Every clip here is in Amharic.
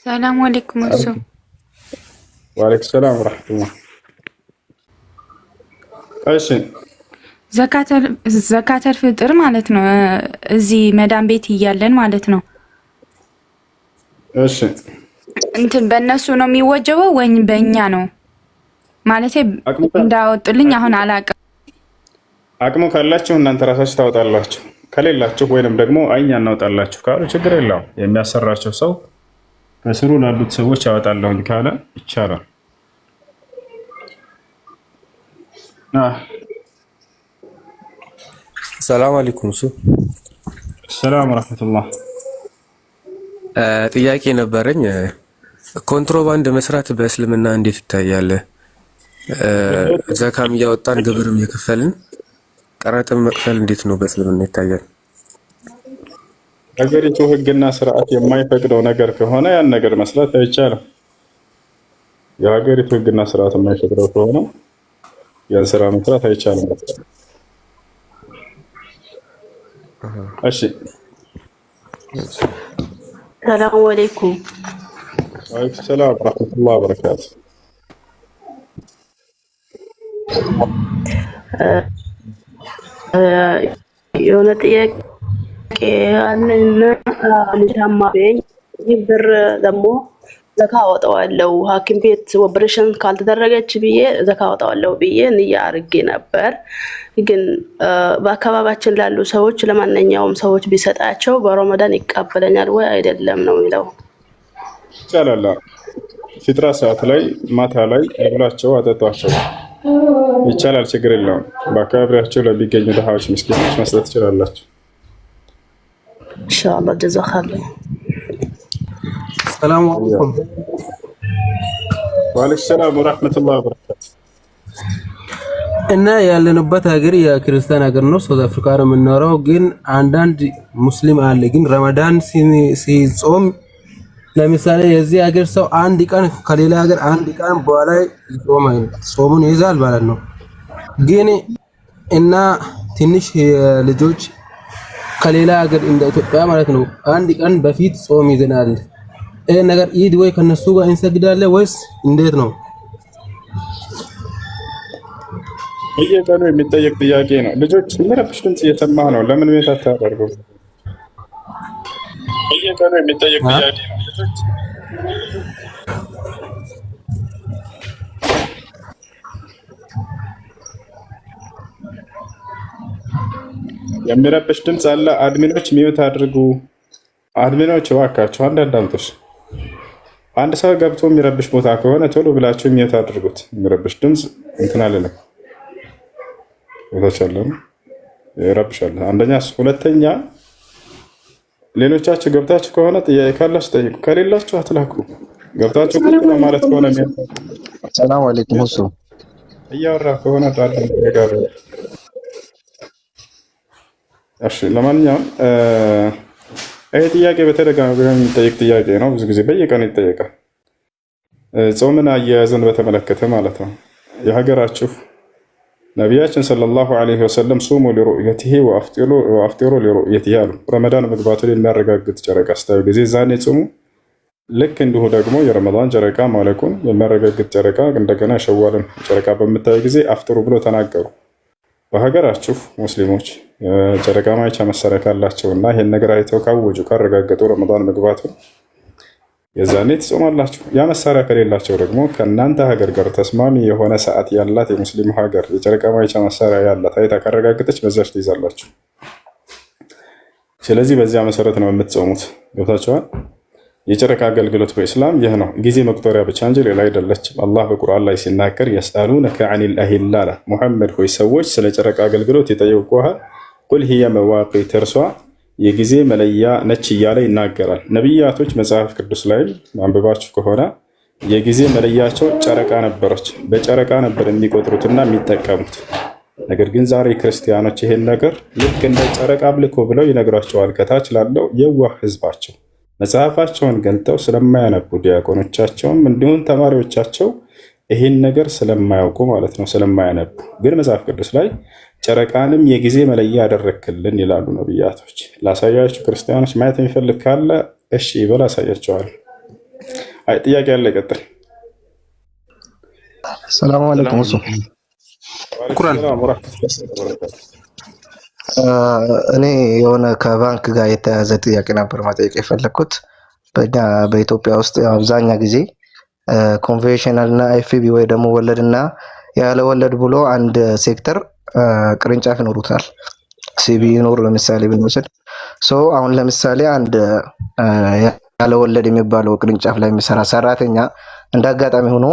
ሰላም አለይኩም እርሶ። ወአለይኩም ሰላም ወራህመቱላህ። እሺ ዘካተል ፍጥር ማለት ነው እዚህ መዳም ቤት እያለን ማለት ነው። እሺ እንትን በእነሱ ነው የሚወጀበው ወይ በእኛ ነው? ማለቴ እንዳወጡልኝ አሁን አላውቅም። አቅሙ ካላችሁ እናንተ ራሳችሁ ታወጣላችሁ፣ ከሌላችሁ ወይንም ደግሞ አይኛ እናወጣላችሁ ካሉ ችግር የለውም። የሚያሰራቸው ሰው ከስሩ ላሉት ሰዎች ያወጣለሁኝ ካለ ይቻላል። ሰላም አለይኩም። ሰላም ወራህመቱላህ። ጥያቄ ነበረኝ። ኮንትሮባንድ መስራት በእስልምና እንዴት ይታያል? ዘካም እያወጣን ግብርም እየከፈልን ቀረጥም መክፈል እንዴት ነው በእስልምና ይታያል? ሀገሪቱ ሕግና ስርዓት የማይፈቅደው ነገር ከሆነ ያን ነገር መስራት አይቻልም። የሀገሪቱ ሕግና ስርዓት የማይፈቅደው ከሆነ ያን ስራ መስራት አይቻልም። እሺ ሰላም አለይኩም። ወአለይኩም ሰላም ወራህመቱላሂ ወበረካቱ። የሆነ ጥያቄ አለና ልታማበኝ ይህ ብር ደግሞ ዘካ አወጣዋለሁ ሐኪም ቤት ኦፕሬሽን ካልተደረገች ብዬ ዘካ አወጣዋለሁ ብዬ ንያ አድርጌ ነበር። ግን በአካባቢያችን ላሉ ሰዎች ለማንኛውም ሰዎች ቢሰጣቸው በረመዳን ይቀበለኛል ወይ አይደለም ነው የሚለው። ይቻላል። ፊጥራ ሰዓት ላይ ማታ ላይ ብላቸው አጠጧቸው ይቻላል፣ ችግር የለውም። በአካባቢያቸው ለሚገኙ ድሃዎች፣ ምስኪኖች መስጠት ትችላላችሁ። ኢንሻአላህ ጀዛከላህ። ሰላም አለይኩም። ወአለይኩም ሰላም ወራህመቱላሂ ወበረካቱ። እና ያለንበት ሀገር የክርስቲያን ሀገር ነው፣ ሳውዝ አፍሪካ ነው የምንኖረው። ግን አንዳንድ ሙስሊም አለ። ግን ረመዳን ሲጾም ለምሳሌ የዚህ ሀገር ሰው አንድ ቀን ከሌላ ሀገር አንድ ቀን በኋላ ይጾማል፣ ጾሙን ይይዛል ማለት ነው። ግን እና ትንሽ ልጆች ከሌላ ሀገር እንደ ኢትዮጵያ ማለት ነው አንድ ቀን በፊት ጾም ይዘናል። ይሄ ነገር ኢድ ወይ ከነሱ ጋር እንሰግዳለን ወይስ እንዴት ነው? በየቀኑ የሚጠየቅ ጥያቄ ነው። ልጆች የሚረብሽ ድምጽ እየሰማህ ነው። ለምን ቤት አታደርገው? በየቀኑ የሚጠየቅ ጥያቄ ነው። ልጆች የሚረብሽ ድምጽ አለ። አድሚኖች ሚዩት አድርጉ። አድሚኖች እባካችሁ አንዳንዶች አንድ ሰው ገብቶ የሚረብሽ ቦታ ከሆነ ቶሎ ብላችሁ ሚዩት አድርጉት። የሚረብሽ ድምጽ እንትን አለለም ቦታች አለ ይረብሻል። አንደኛ ሁለተኛ ሌሎቻችሁ ገብታችሁ ከሆነ ጥያቄ ካላችሁ ጠይቁ፣ ከሌላችሁ አትላኩ። ገብታችሁ ቁጭ ማለት ከሆነ ሰላም አለይኩም። እሱ እያወራ ከሆነ ጋር እሺ። ለማንኛውም ይሄ ጥያቄ በተደጋጋሚ የሚጠይቅ ጥያቄ ነው። ብዙ ጊዜ በየቀኑ ይጠየቃል። ጾምን አያያዝን በተመለከተ ማለት ነው። የሀገራችሁ ነቢያችን ሰለላሁ ዐለይሂ ወሰለም ሱሙ ሊሩእየቲሂ ወአፍጢሩ ሊሩእየቲሂ አሉ። ረመዳን መግባቱን የሚያረጋግጥ ጨረቃ ስታዩ ጊዜ ዛኔ ጾሙ። ልክ እንዲሁ ደግሞ የረመዳን ጨረቃ ማለቁን የሚያረጋግጥ ጨረቃ እንደገና ሸዋልን ጨረቃ በምታዩ ጊዜ አፍጥሩ ብሎ ተናገሩ። በሀገራችሁ ሙስሊሞች ጨረቃ ማየቻ መሳሪያ ካላቸው እና ይሄን ነገር አይተው ካወጁ ካረጋገጡ ረመዳን መግባቱን የዛኔ ትጾማላችሁ። ያ መሳሪያ ከሌላቸው ደግሞ ከእናንተ ሀገር ጋር ተስማሚ የሆነ ሰዓት ያላት የሙስሊም ሀገር የጨረቃ ማየቻ መሳሪያ ያላት አይታ ካረጋገጠች በዛች ትይዛላችሁ። ስለዚህ በዚያ መሰረት ነው የምትጾሙት። ገብታችኋል? የጨረቃ አገልግሎት በኢስላም ይህ ነው፣ ጊዜ መቁጠሪያ ብቻ እንጂ ሌላ አይደለችም። አላህ በቁርአን ላይ ሲናገር የስአሉነከ ዐኒል አሂላ፣ ሙሐመድ ሆይ ሰዎች ስለ ጨረቃ አገልግሎት ይጠይቁሃል። ቁል ሂየ መዋቂት፣ እርሷ የጊዜ መለያ ነች እያለ ይናገራል። ነቢያቶች መጽሐፍ ቅዱስ ላይም አንብባችሁ ከሆነ የጊዜ መለያቸው ጨረቃ ነበረች። በጨረቃ ነበር የሚቆጥሩትና የሚጠቀሙት። ነገር ግን ዛሬ ክርስቲያኖች ይሄን ነገር ልክ እንደ ጨረቃ አምልኮ ብለው ይነግሯቸዋል። ከታች ላለው የዋህ ህዝባቸው መጽሐፋቸውን ገልጠው ስለማያነቡ ዲያቆኖቻቸውም እንዲሁም ተማሪዎቻቸው ይህን ነገር ስለማያውቁ ማለት ነው፣ ስለማያነቡ። ግን መጽሐፍ ቅዱስ ላይ ጨረቃንም የጊዜ መለያ ያደረክልን ይላሉ ነቢያቶች። ላሳያችሁ ክርስቲያኖች፣ ማየት የሚፈልግ ካለ እሺ ይበል፣ አሳያቸዋል። አይ ጥያቄ ያለ ይቀጥል። ሰላም አለይኩም እሱ ቁርአን እኔ የሆነ ከባንክ ጋር የተያዘ ጥያቄ ነበር መጠየቅ የፈለኩት። በእኛ በኢትዮጵያ ውስጥ አብዛኛው ጊዜ ኮንቬንሽናል እና ኤፍቢ ወይ ደግሞ ወለድና ያለ ወለድ ብሎ አንድ ሴክተር ቅርንጫፍ ይኖሩታል። ሲቢ ይኖር ለምሳሌ ብንወስድ አሁን ለምሳሌ አንድ ያለ ወለድ የሚባለው ቅርንጫፍ ላይ የሚሰራ ሰራተኛ እንዳጋጣሚ ሆኖ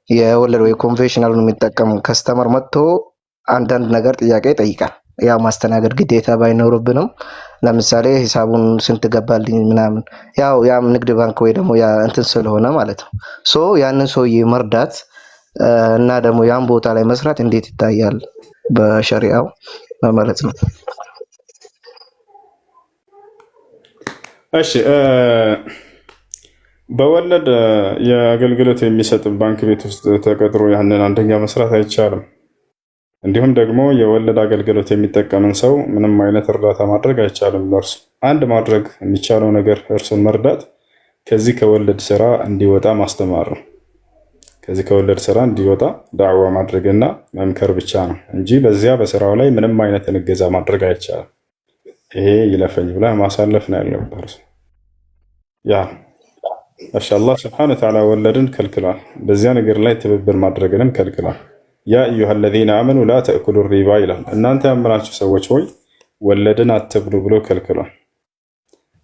የወለድ ወይ ኮንቬንሽናሉን የሚጠቀም ከስተመር መጥቶ አንዳንድ ነገር ጥያቄ ይጠይቃል። ያ ማስተናገድ ግዴታ ባይኖርብንም ለምሳሌ ሂሳቡን ስንት ገባልኝ ምናምን ያም ንግድ ባንክ ወይ ደግሞ ያ እንትን ስለሆነ ማለት ነው። ያንን ሰውዬ መርዳት እና ደግሞ ያን ቦታ ላይ መስራት እንዴት ይታያል በሸሪዓው ማለት ነው? እሺ በወለድ የአገልግሎት የሚሰጥ ባንክ ቤት ውስጥ ተቀጥሮ ያንን አንደኛ መስራት አይቻልም። እንዲሁም ደግሞ የወለድ አገልግሎት የሚጠቀምን ሰው ምንም አይነት እርዳታ ማድረግ አይቻልም። ለእርሱ አንድ ማድረግ የሚቻለው ነገር እርሱን መርዳት፣ ከዚህ ከወለድ ስራ እንዲወጣ ማስተማር ነው። ከዚህ ከወለድ ስራ እንዲወጣ ዳዕዋ ማድረግና መምከር ብቻ ነው እንጂ በዚያ በስራው ላይ ምንም አይነት እገዛ ማድረግ አይቻልም። ይሄ ይለፈኝ ብላ ማሳለፍ ነው ያለበት እርሱ። ያ አላህ ሱብሓነሁ ወተዓላ ወለድን ከልክሏል። በዚያ ነገር ላይ ትብብር ማድረግንም ከልክሏል። ያ አዩሃ አለዚነ አመኑ ላ ተእኩሉ ሪባ ይላል። እናንተ ያመናችሁ ሰዎች ሆይ ወለድን አትብሉ ብሎ ከልክሏል።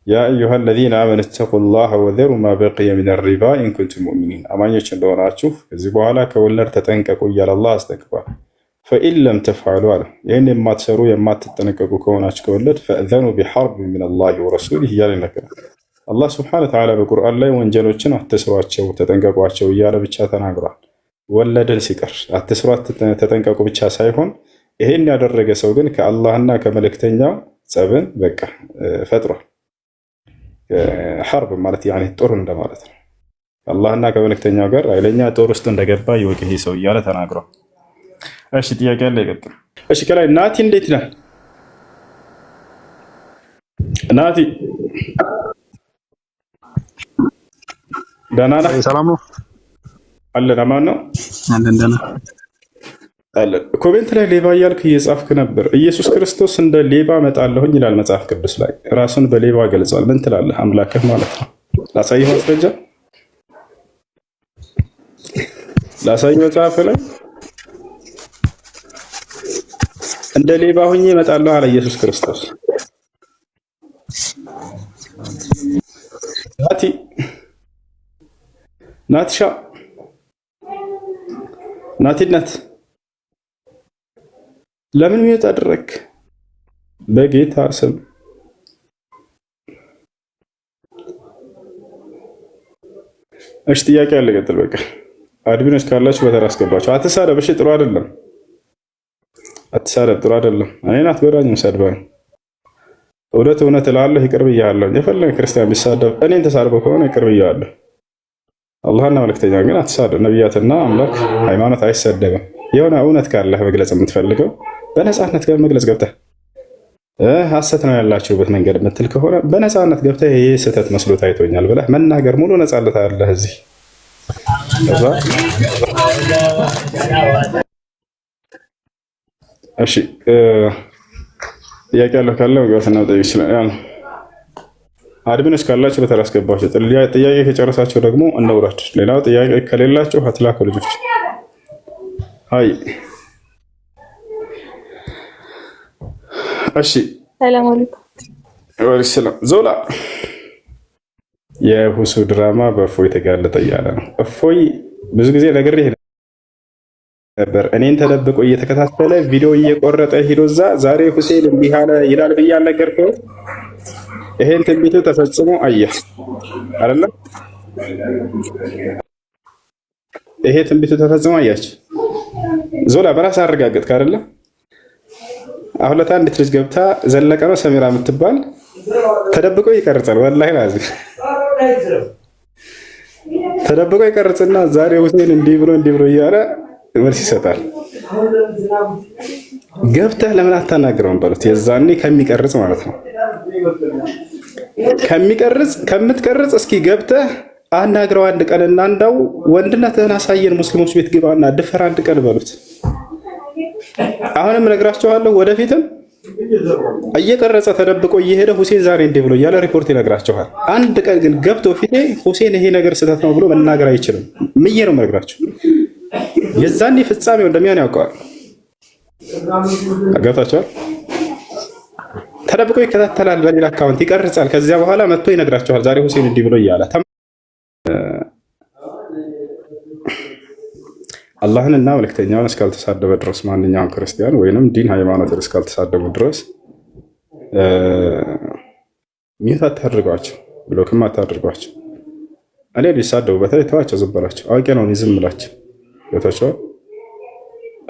ያ አዩሃ አለዚነ አመኑ እተቁላህ ወዘሩ ማ በቂየ ሚነ ሪባ ኢን ኩንቱም ሙእሚኒን፣ አማኞች እንደሆናችሁ ከዚህ በኋላ ከወለድ ተጠንቀቁ እያለ አላህ አስጠንቅቋል። ፈኢን ለም ተፍዐሉ አለ፣ ይህን የማትሰሩ የማትጠነቀቁ ከሆናችሁ ከወለድ ፈእዘኑ ቢሐርብ ሚነላሂ ወረሱሊህ እያለ ይነገራል። አላህ ስብሐነሁ ወተዓላ በቁርአን ላይ ወንጀሎችን አትስሯቸው ተጠንቀቋቸው እያለ ብቻ ተናግሯል። ወለድን ሲቀር አትስሩ ተጠንቀቁ ብቻ ሳይሆን ይሄን ያደረገ ሰው ግን ከአላህና ከመልእክተኛው ጸብን በቃ ፈጥሯል። ሐርብ ማለት ያኔ ጦር እንደማለት ነው። አላህና ከመልእክተኛው ጋር ኃይለኛ ጦር ውስጥ እንደገባ ይወቅ ይሄ ሰው እያለ ተናግሯል። እሺ ጥያቄ አለ ይቀጥል። እሺ ከላይ ናቲ እንዴት ነህ ናቲ? ደህና ነህ? ሰላም ነው አለን። አማን ነው ደህና አለን። ኮሜንት ላይ ሌባ እያልክ እየጻፍክ ነበር። ኢየሱስ ክርስቶስ እንደ ሌባ እመጣለሁኝ ይላል መጽሐፍ ቅዱስ ላይ፣ ራሱን በሌባ ገልጿል። ምን ትላለህ? አምላክህ ማለት ነው። ላሳይህ ማስረጃ ላሳይህ። መጽሐፍ ላይ እንደ ሌባ ሆኜ እመጣለሁ አለ ኢየሱስ ክርስቶስ። ናትሻ ናቲነት ለምን ሚወጣ አደረክ? በጌታ ስም እሺ ጥያቄ አለ ቀጥል። በቃ አድሚኖች ካላችሁ በተራ አስገባችሁ። አትሳደብ እሺ፣ ጥሩ አይደለም። አትሳደብ፣ ጥሩ አይደለም። እኔን አትጎዳኝም ሰድባኝ። እውነት እውነት እላለሁ፣ ይቅር ብያለሁ። የፈለገ ክርስቲያን ቢሳደብ እኔን ተሳድበው ከሆነ ይቅር ብያለሁ። አላህና መልእክተኛ ግን አትሳደብ። ነቢያትና አምላክ ሃይማኖት አይሰደብም። የሆነ እውነት ካለህ መግለጽ የምትፈልገው በነፃነት መግለጽ ገብተህ ሐሰት ነው ያላችሁበት መንገድ የምትል ከሆነ በነፃነት ገብተህ ይሄ ስህተት መስሎ ታይቶኛል ብለህ መናገር ሙሉ ነፃነት አለህ እዚህ። እሺ ጥያቄ ያለው ካለ መግባትና መጠየቅ ይችላል። አድሚኖች ካላችሁ በተራ አስገባችሁ። ጥያቄ ከጨረሳችሁ ደግሞ እንውረድ። ሌላው ጥያቄ ከሌላችሁ አትላኩ ልጆች። አይ እሺ፣ ሰላም አለይኩም ወሰላም። ዞላ የሁሱ ድራማ በእፎይ ተጋለጠ እያለ ነው። እፎይ ብዙ ጊዜ ነግሬህ ነበር። እኔን ተደብቆ እየተከታተለ ቪዲዮ እየቆረጠ ሂዶ እዛ ዛሬ ሁሴን እንዲህ አለ ይላል ብዬ አልነገርኩህም? ይሄን ትንቢቱ ተፈጽሞ አየህ አይደለም? ይሄ ትንቢቱ ተፈጽሞ አያች። ዞላ በራስህ አረጋገጥክ አይደለም? አሁን ለታ አንዲት ልጅ ገብታ ዘለቀ ነው ሰሚራ የምትባል ተደብቆ ይቀርጻል። ወላሂ ላዚ ተደብቆ ይቀርጽና ዛሬ ሁሴን እንዲህ ብሎ እያለ መልስ ይሰጣል። ገብተህ ለምን አታናግረውም በሉት። የዛኔ ከሚቀርጽ ማለት ነው ከምትቀርጽ እስኪ ገብተህ አናግረው አንድ ቀንና እንዳው ወንድነትህን አሳየን፣ ሙስሊሞች ቤት ግባና ድፈር አንድ ቀን በሉት። አሁንም ነግራቸዋለሁ፣ ወደፊትም እየቀረጸ ተደብቆ እየሄደ ሁሴን ዛሬ እንዲህ ብሎ እያለ ሪፖርት ይነግራቸዋል። አንድ ቀን ግን ገብቶ ፊቴ ሁሴን ይሄ ነገር ስህተት ነው ብሎ መናገር አይችልም። ምዬ ነው የምነግራቸው። የዛኔ ፍጻሜው እንደሚሆን ያውቀዋል። ገብታችኋል? ተደብቆ ይከታተላል፣ በሌላ አካውንት ይቀርጻል። ከዚያ በኋላ መጥቶ ይነግራቸዋል። ዛሬ ሁሴን እንዲህ ብሎ እያለ አላህንና መልክተኛውን እስካልተሳደበ ድረስ ማንኛውም ክርስቲያን ወይንም ዲን ሃይማኖትን እስካልተሳደቡ ድረስ ሚዩት አታድርጓቸው፣ ብሎክም አታድርጓቸው። እኔ ሊሳደቡ በተለይ ተዋቸው፣ ዝም በላቸው። አውቄ ነው ዝም ብላቸው። ገብታችኋል?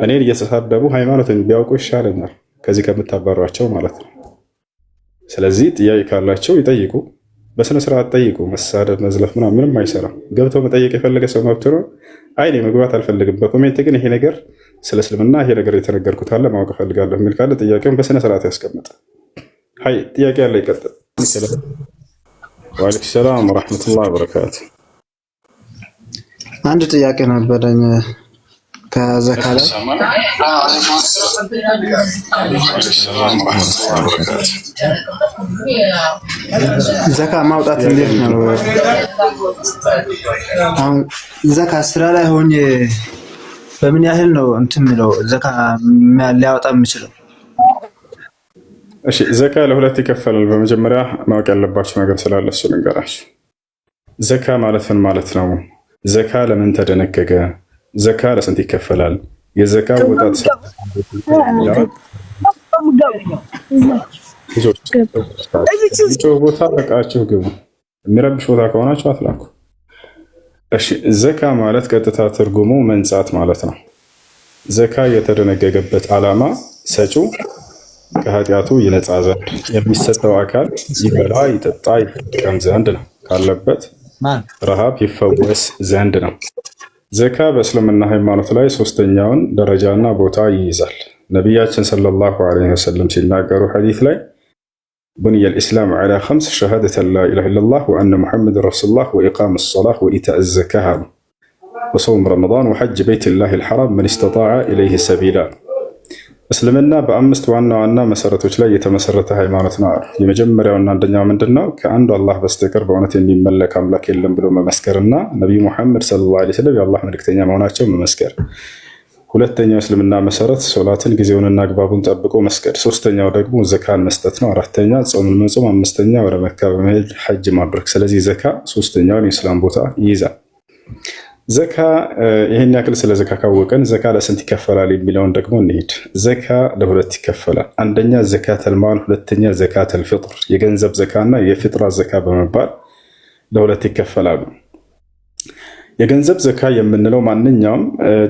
እኔን እየተሳደቡ ሃይማኖትን ቢያውቁ ይሻለኛል ከዚህ ከምታባሯቸው ማለት ነው። ስለዚህ ጥያቄ ካላቸው ይጠይቁ፣ በስነ ስርዓት ጠይቁ። መሳደብ መዝለፍ ምንም አይሰራም። ገብተው መጠየቅ የፈለገ ሰው መብት ነው። አይ መግባት አልፈልግም፣ በኮሜንት ግን ይሄ ነገር ስለ እስልምና ይሄ ነገር የተነገርኩት አለ ማወቅ እፈልጋለሁ የሚል ካለ ጥያቄውን በስነ ስርዓት ያስቀምጥ። ሀይ ጥያቄ ያለ ይቀጥል። ወአለይኩም ሰላም ወራህመቱላሂ ወበረካቱ። አንድ ጥያቄ ነበረኝ ከዘካ ላይ ዘካ ማውጣት እንዴት ነው? አሁን ዘካ ስራ ላይ ሆኜ በምን ያህል ነው እንትን የሚለው ዘካ ሊያወጣ የሚችለው? እሺ ዘካ ለሁለት ይከፈላል። በመጀመሪያ ማወቅ ያለባችሁ ነገር ስላለ እሱ ልንገራችሁ። ዘካ ማለት ምን ማለት ነው? ዘካ ለምን ተደነገገ? ዘካ ለስንት ይከፈላል? የዘካ ወጣት ቦታ በቃችሁ ግቡ። የሚረብሽ ቦታ ከሆናችሁ አትላኩ። እሺ ዘካ ማለት ቀጥታ ትርጉሙ መንጻት ማለት ነው። ዘካ የተደነገገበት ዓላማ ሰጪው ከኃጢአቱ ይነጻ ዘንድ፣ የሚሰጠው አካል ይበላ ይጠጣ ይጠቀም ዘንድ ነው። ካለበት ረሃብ ይፈወስ ዘንድ ነው። ዘካ በእስልምና ሃይማኖት ላይ ሶስተኛውን ደረጃና ቦታ ይይዛል። ነቢያችን ሰለላሁ ዐለይሂ ወሰለም ሲናገሩ ሐዲስ ላይ ቡንየ ልእስላም ዐላ ኸምስ ሸሃደተን ላ ኢላሃ ኢለላህ ወአነ ሙሐመድን ረሱሉላህ ወኢቃም ሰላህ ወኢታእ ዘካህ ወሰውም ረመዳን ወሐጅ በይቲላሂ ልሐራም መን ስተጣዐ ኢለይህ ሰቢላ። እስልምና በአምስት ዋና ዋና መሰረቶች ላይ የተመሰረተ ሃይማኖት ነው። የመጀመሪያውና አንደኛው ምንድን ነው? ከአንዱ አላህ በስተቀር በእውነት የሚመለክ አምላክ የለም ብሎ መመስከርና ነቢዩ ሙሐመድ ሰለላሁ ዐለይሂ ወሰለም የአላህ መልእክተኛ መሆናቸው መመስከር። ሁለተኛው እስልምና መሰረት ሶላትን ጊዜውንና አግባቡን ጠብቆ መስገድ። ሶስተኛው ደግሞ ዘካን መስጠት ነው። አራተኛ ጾምን መጾም። አምስተኛ ወደ መካ በመሄድ ሐጅ ማድረግ። ስለዚህ ዘካ ሶስተኛውን የእስላም ቦታ ይይዛል። ዘካ ይሄን ያክል ስለ ዘካ ካወቀን ዘካ ለስንት ይከፈላል የሚለውን ደግሞ እንሂድ። ዘካ ለሁለት ይከፈላል። አንደኛ ዘካተል ማል፣ ሁለተኛ ዘካተል ፊጥር። የገንዘብ ዘካና የፊጥራ ዘካ በመባል ለሁለት ይከፈላሉ። የገንዘብ ዘካ የምንለው ማንኛውም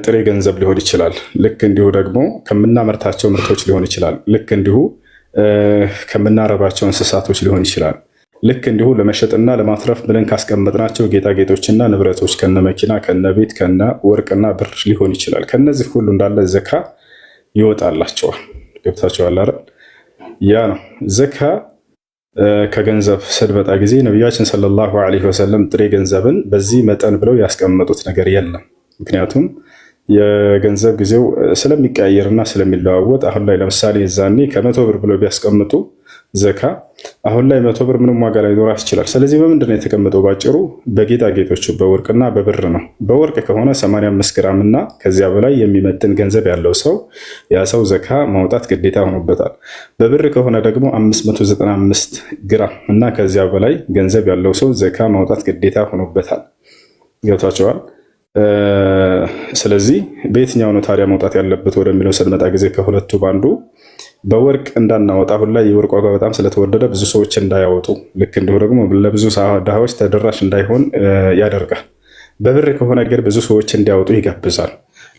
ጥሬ ገንዘብ ሊሆን ይችላል። ልክ እንዲሁ ደግሞ ከምናመርታቸው ምርቶች ሊሆን ይችላል። ልክ እንዲሁ ከምናረባቸው እንስሳቶች ሊሆን ይችላል። ልክ እንዲሁ ለመሸጥና ለማትረፍ ብለን ካስቀመጥናቸው ጌጣጌጦችና ንብረቶች ከነ መኪና፣ ከነ ቤት፣ ከነ ወርቅና ብር ሊሆን ይችላል። ከነዚህ ሁሉ እንዳለ ዘካ ይወጣላቸዋል። ገብታችኋል አይደል? ያ ነው ዘካ። ከገንዘብ ስንመጣ ጊዜ ነቢያችን ሰለላሁ ዐለይሂ ወሰለም ጥሬ ገንዘብን በዚህ መጠን ብለው ያስቀመጡት ነገር የለም። ምክንያቱም የገንዘብ ጊዜው ስለሚቀያየርና ስለሚለዋወጥ አሁን ላይ ለምሳሌ የዛኔ ከ100 ብር ብለው ቢያስቀምጡ ዘካ አሁን ላይ 100 ብር ምንም ዋጋ ላይ ሊኖራት ይችላል። ስለዚህ በምንድን ነው የተቀመጠው? ባጭሩ በጌጣጌጦቹ በወርቅና በብር ነው። በወርቅ ከሆነ 85 ግራም እና ከዚያ በላይ የሚመጥን ገንዘብ ያለው ሰው ያ ሰው ዘካ ማውጣት ግዴታ ሆኖበታል። በብር ከሆነ ደግሞ 595 ግራም እና ከዚያ በላይ ገንዘብ ያለው ሰው ዘካ ማውጣት ግዴታ ሆኖበታል። ገብታችኋል? ስለዚህ በየትኛው ነው ታዲያ መውጣት ያለበት ወደሚለው ስንመጣ ጊዜ ከሁለቱ ባንዱ በወርቅ እንዳናወጣ አሁን ላይ የወርቅ ዋጋ በጣም ስለተወደደ ብዙ ሰዎች እንዳያወጡ፣ ልክ እንዲሁ ደግሞ ለብዙ ድሃዎች ተደራሽ እንዳይሆን ያደርጋል። በብር ከሆነ ግን ብዙ ሰዎች እንዲያወጡ ይጋብዛል፣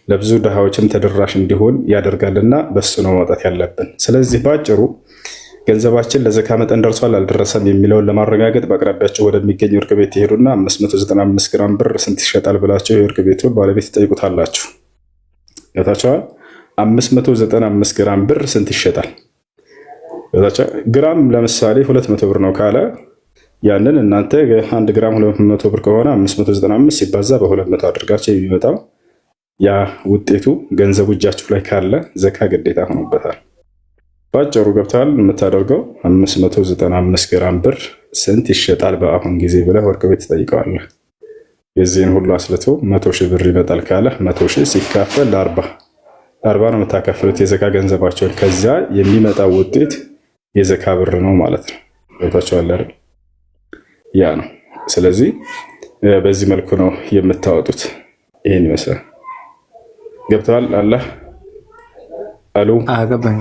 ለብዙ ድሃዎችም ተደራሽ እንዲሆን ያደርጋልና በሱ ነው ማውጣት ያለብን። ስለዚህ በአጭሩ ገንዘባችን ለዘካ መጠን ደርሷል አልደረሰም የሚለውን ለማረጋገጥ በአቅራቢያቸው ወደሚገኝ ወርቅ ቤት ይሄዱና 595 ግራም ብር ስንት ይሸጣል ብላቸው የወርቅ ቤቱን ባለቤት ትጠይቁታላችሁ። ገብታችኋል? 595 ግራም ብር ስንት ይሸጣል? ግራም ለምሳሌ 200 ብር ነው ካለ ያንን እናንተ 1 ግራም 200 ብር ከሆነ 595 ሲባዛ በ200 አድርጋችሁ የሚመጣው ያ ውጤቱ ገንዘቡ እጃችሁ ላይ ካለ ዘካ ግዴታ ሆኖበታል። ባጭሩ ገብተዋል። የምታደርገው 595 ግራም ብር ስንት ይሸጣል በአሁን ጊዜ ብለህ ወርቅ ቤት ትጠይቀዋለህ። የዚህን ሁሉ አስልቶ 100 ሺህ ብር ይመጣል ካለ 100 ሺህ ሲካፈል ለ40 ነው የምታካፍሉት የዘካ ገንዘባቸውን። ከዚያ የሚመጣው ውጤት የዘካ ብር ነው ማለት ነው። ገብታችኋል አይደል? ያ ነው። ስለዚህ በዚህ መልኩ ነው የምታወጡት። ይሄን ይመስላል። ገብተዋል? አላህ አሉ አገባኝ።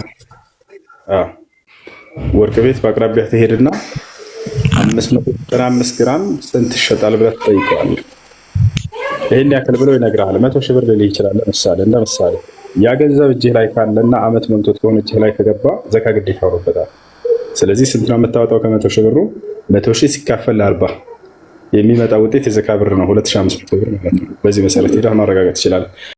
ወርቅ ቤት በአቅራቢያ ትሄድና 595 ግራም ስንት ይሸጣል ብለህ ትጠይቀዋለህ። ይሄን ያክል ብሎ ይነግርሃል። 100 ሺህ ብር ሊል ይችላል። እንደ ምሳሌ ያ ገንዘብ እጅህ ላይ ካለና አመት ሞልቶት ከሆነ እጅህ ላይ ከገባ ዘካ ግዴታ ሆኖበታል። ስለዚህ ስንት ነው የምታወጣው? ከ100 ሺህ ብሩ 100 ሺህ ሲካፈል ለ40 የሚመጣ ውጤት የዘካ ብር ነው፣ 2500 ብር ማለት ነው። በዚህ መሰረት ሄደህ ማረጋገጥ ትችላለህ።